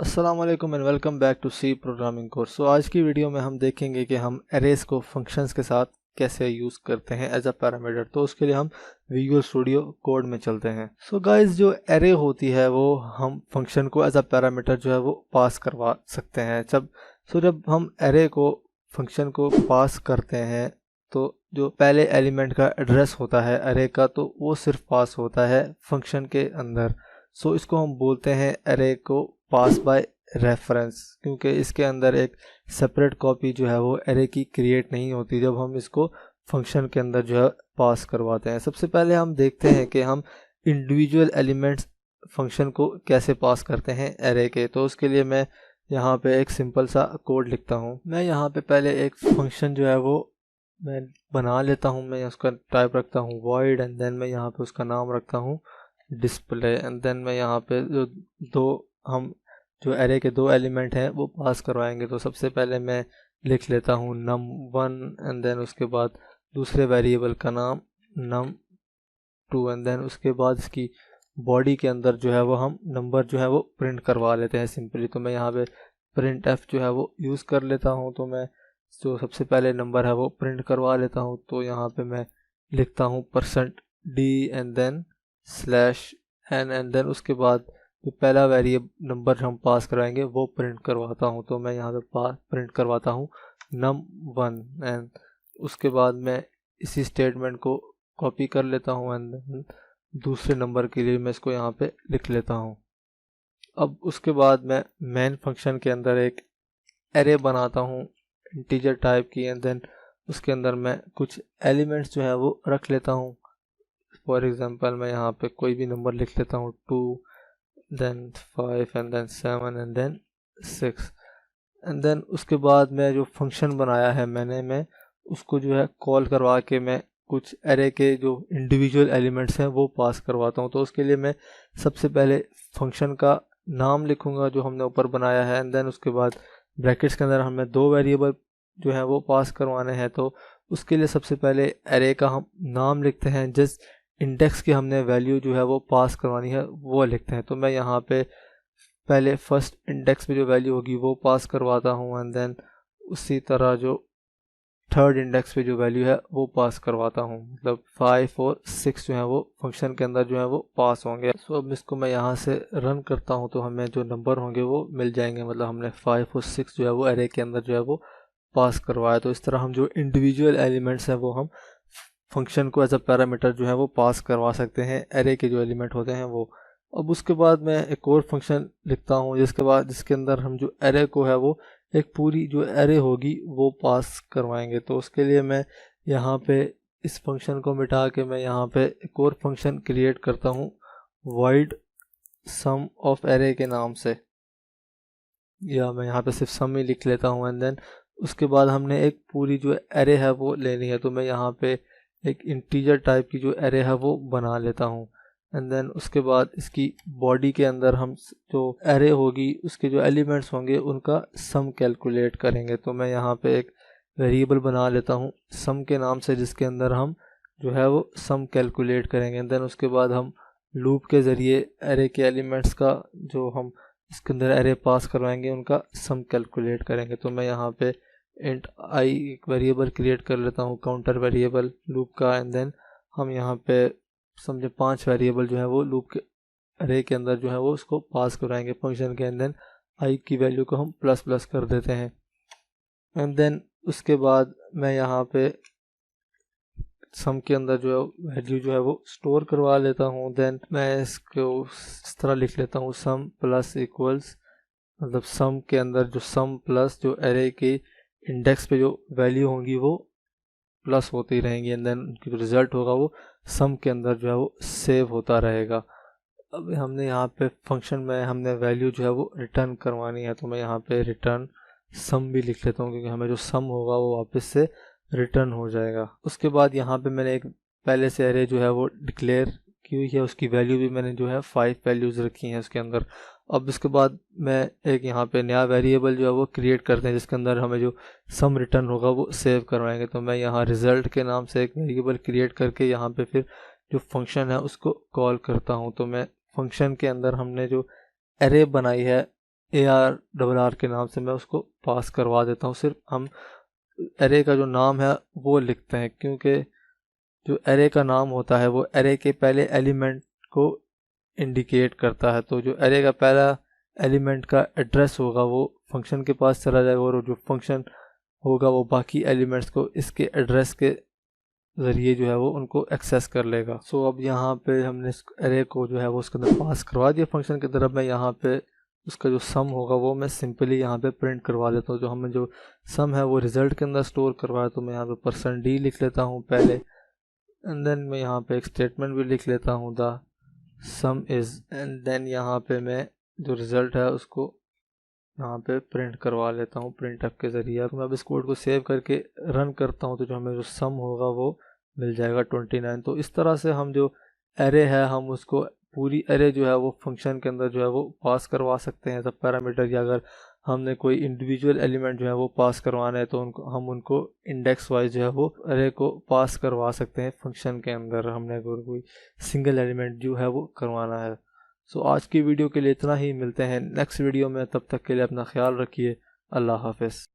अस्सलाम वालेकुम and welcome back to C programming course. आज की वीडियो में हम देखेंगे कि हम एरेज को फंक्शंस के साथ कैसे यूज़ करते हैं एज अ पैरामीटर। तो उसके लिए हम विजुअल स्टूडियो कोड में चलते हैं। गाइस, जो एरे होती है वो हम फंक्शन को एज अ पैरामीटर जो है वो पास करवा सकते हैं। जब हम एरे को फंक्शन को पास करते हैं तो जो पहले एलिमेंट का एड्रेस होता है एरे का, तो वो सिर्फ पास होता है फंक्शन के अंदर। इसको हम बोलते हैं एरे को पास बाय रेफरेंस, क्योंकि इसके अंदर एक सेपरेट कॉपी जो है वो एरे की क्रिएट नहीं होती जब हम इसको फंक्शन के अंदर जो है पास करवाते हैं। सबसे पहले हम देखते हैं कि हम इंडिविजुअल एलिमेंट्स फंक्शन को कैसे पास करते हैं एरे के। तो उसके लिए मैं यहाँ पे एक सिंपल सा कोड लिखता हूँ। मैं यहाँ पे पहले एक फंक्शन जो है वो मैं बना लेता हूँ। मैं उसका टाइप रखता हूँ void, एंड देन मैं यहाँ पे उसका नाम रखता हूँ डिस्प्ले, एंड देन मैं यहाँ पे जो एरे के दो एलिमेंट हैं वो पास करवाएंगे। तो सबसे पहले मैं लिख लेता हूँ num1, एंड देन उसके बाद दूसरे वेरिएबल का नाम num2, एंड देन उसके बाद इसकी बॉडी के अंदर जो है वो हम नंबर जो है वो प्रिंट करवा लेते हैं सिंपली। तो मैं यहाँ पे प्रिंट एफ जो है वो यूज़ कर लेता हूँ। तो मैं जो सबसे पहले नंबर है वो प्रिंट करवा लेता हूँ। तो यहाँ पे मैं लिखता हूँ %d and then /n, and then उसके बाद जो पहला वेरिएबल नंबर हम पास कराएंगे वो प्रिंट करवाता हूँ। तो मैं यहाँ पे प्रिंट करवाता हूँ num1, एंड उसके बाद मैं इसी स्टेटमेंट को कॉपी कर लेता हूँ, एंड देन दूसरे नंबर के लिए मैं इसको यहाँ पे लिख लेता हूँ। अब उसके बाद मैं मेन फंक्शन के अंदर एक एरे बनाता हूँ इंटीजर टाइप की, एंड देन उसके अंदर मैं कुछ एलिमेंट्स जो है वो रख लेता हूँ। फॉर एग्जांपल मैं यहाँ पे कोई भी नंबर लिख लेता हूँ 2, then 5, and then 7, and then 6, and then उसके बाद मैं जो फंक्शन बनाया है मैं उसको जो है कॉल करवा के मैं कुछ एरे के जो इंडिविजुअल एलिमेंट्स हैं वो पास करवाता हूँ। तो उसके लिए मैं सबसे पहले फंक्शन का नाम लिखूंगा जो हमने ऊपर बनाया है, एंड देन उसके बाद ब्रैकेट्स के अंदर हमें दो वेरिएबल जो है वो पास करवाने हैं। तो उसके लिए सबसे पहले एरे का हम नाम लिखते हैं, जिस इंडेक्स की हमने वैल्यू जो है वो पास करवानी है वो लिखते हैं। तो मैं यहाँ पे पहले फर्स्ट इंडेक्स में जो वैल्यू होगी वो पास करवाता हूँ, एंड देन उसी तरह जो थर्ड इंडेक्स पे जो वैल्यू है वो पास करवाता हूँ। मतलब 5 और 6 जो है वो फंक्शन के अंदर जो है वो पास होंगे। अब इसको मैं यहाँ से रन करता हूँ तो हमें जो नंबर होंगे वो मिल जाएंगे। मतलब हमने 5 और 6 जो है वो एरे के अंदर जो है वो पास करवाया। तो इस तरह हम जो इंडिविजुअल एलिमेंट्स हैं वो हम फंक्शन को एज अ पैरामीटर जो है वो पास करवा सकते हैं एरे के जो एलिमेंट होते हैं वो। अब उसके बाद मैं एक और फंक्शन लिखता हूँ जिसके अंदर हम जो एरे को है वो एक पूरी जो एरे होगी वो पास करवाएंगे। तो उसके लिए मैं यहाँ पे इस फंक्शन को मिटा के मैं यहाँ पे एक और फंक्शन क्रिएट करता हूँ void sum of array के नाम से, या मैं यहाँ पे सिर्फ सम ही लिख लेता हूँ। एंड देन उसके बाद हमने एक पूरी जो एरे है वो लेनी है। तो मैं यहाँ पे एक इंटीजर टाइप की जो एरे है वो बना लेता हूँ, एंड देन उसके बाद इसकी बॉडी के अंदर हम जो एरे होगी उसके जो एलिमेंट्स होंगे उनका सम कैलकुलेट करेंगे। तो मैं यहाँ पे एक वेरिएबल बना लेता हूँ सम के नाम से, जिसके अंदर हम जो है वो सम कैलकुलेट करेंगे। एंड देन उसके बाद हम लूप के ज़रिए एरे के एलिमेंट्स का जो हम इसके अंदर एरे पास करवाएंगे उनका सम कैलकुलेट करेंगे। तो मैं यहाँ पे इंट आई एक वेरिएबल क्रिएट कर लेता हूँ काउंटर वेरिएबल लूप का, एंड देन हम यहाँ पे समझे 5 वेरिएबल जो है वो लूप के एरे के अंदर जो है वो उसको पास करवाएंगे फंक्शन के। एंड देन आई की वैल्यू को हम प्लस प्लस कर देते हैं, एंड देन उसके बाद मैं यहाँ पे सम के अंदर जो है वैल्यू जो है वो स्टोर करवा लेता हूँ। देन मैं इसको इस तरह लिख लेता हूँ सम प्लस इक्वल्स, मतलब सम के अंदर जो सम प्लस जो एरे के इंडेक्स पे जो वैल्यू होंगी वो प्लस होती रहेंगी, एंड देन उनकी जो रिजल्ट होगा वो सम के अंदर जो है वो सेव होता रहेगा। अब हमने यहाँ पे फंक्शन में हमने वैल्यू जो है वो रिटर्न करवानी है। तो मैं यहाँ पे रिटर्न सम भी लिख लेता हूँ, क्योंकि हमें जो सम होगा वो वापस से रिटर्न हो जाएगा। उसके बाद यहाँ पे मैंने एक पहले से एरे जो है वो डिक्लेयर की हुई है, उसकी वैल्यू भी मैंने जो है 5 वैल्यूज़ रखी हैं उसके अंदर। अब इसके बाद मैं एक यहाँ पे नया वेरिएबल जो है वो क्रिएट करते हैं, जिसके अंदर हमें जो सम रिटर्न होगा वो सेव करवाएंगे। तो मैं यहाँ रिज़ल्ट के नाम से एक वेरिएबल क्रिएट करके यहाँ पे फिर जो फंक्शन है उसको कॉल करता हूँ। तो मैं फंक्शन के अंदर हमने जो एरे बनाई है ARRR के नाम से मैं उसको पास करवा देता हूँ। सिर्फ हम एरे का जो नाम है वो लिखते हैं, क्योंकि जो एरे का नाम होता है वो एरे के पहले एलिमेंट को इंडिकेट करता है। तो जो एरे का पहला एलिमेंट का एड्रेस होगा वो फंक्शन के पास चला जाएगा, और जो फंक्शन होगा वो बाकी एलिमेंट्स को इसके एड्रेस के ज़रिए जो है वो उनको एक्सेस कर लेगा। सो अब यहाँ पे हमने इस एरे को जो है वो उसके अंदर पास करवा दिया फंक्शन की तरफ। मैं यहाँ पे उसका जो सम होगा वो मैं सिंपली यहाँ पे प्रिंट करवा लेता हूँ। जो हमें जो सम है वो रिज़ल्ट के अंदर स्टोर करवाया, तो मैं यहाँ पे %d लिख लेता हूँ पहले, एंड देन मैं यहाँ पे एक स्टेटमेंट भी लिख लेता हूँ, the sum is, and then यहाँ पे मैं जो रिज़ल्ट है उसको यहाँ पे प्रिंट करवा लेता हूँ प्रिंटफ के ज़रिए। तो मैं अब इस कोड को सेव करके रन करता हूँ, तो जो हमें जो सम होगा वो मिल जाएगा 29। तो इस तरह से हम जो एरे है हम उसको पूरी एरे जो है वो फंक्शन के अंदर जो है वो पास करवा सकते हैं सब पैरामीटर, या अगर हमने कोई इंडिविजुअल एलिमेंट जो है वो पास करवाना है तो उनको इंडेक्स वाइज जो है वो एरे को पास करवा सकते हैं फंक्शन के अंदर, हमने अगर कोई सिंगल एलिमेंट जो है वो करवाना है। सो आज की वीडियो के लिए इतना ही, मिलते हैं नेक्स्ट वीडियो में, तब तक के लिए अपना ख्याल रखिए। अल्लाह हाफ़िज़।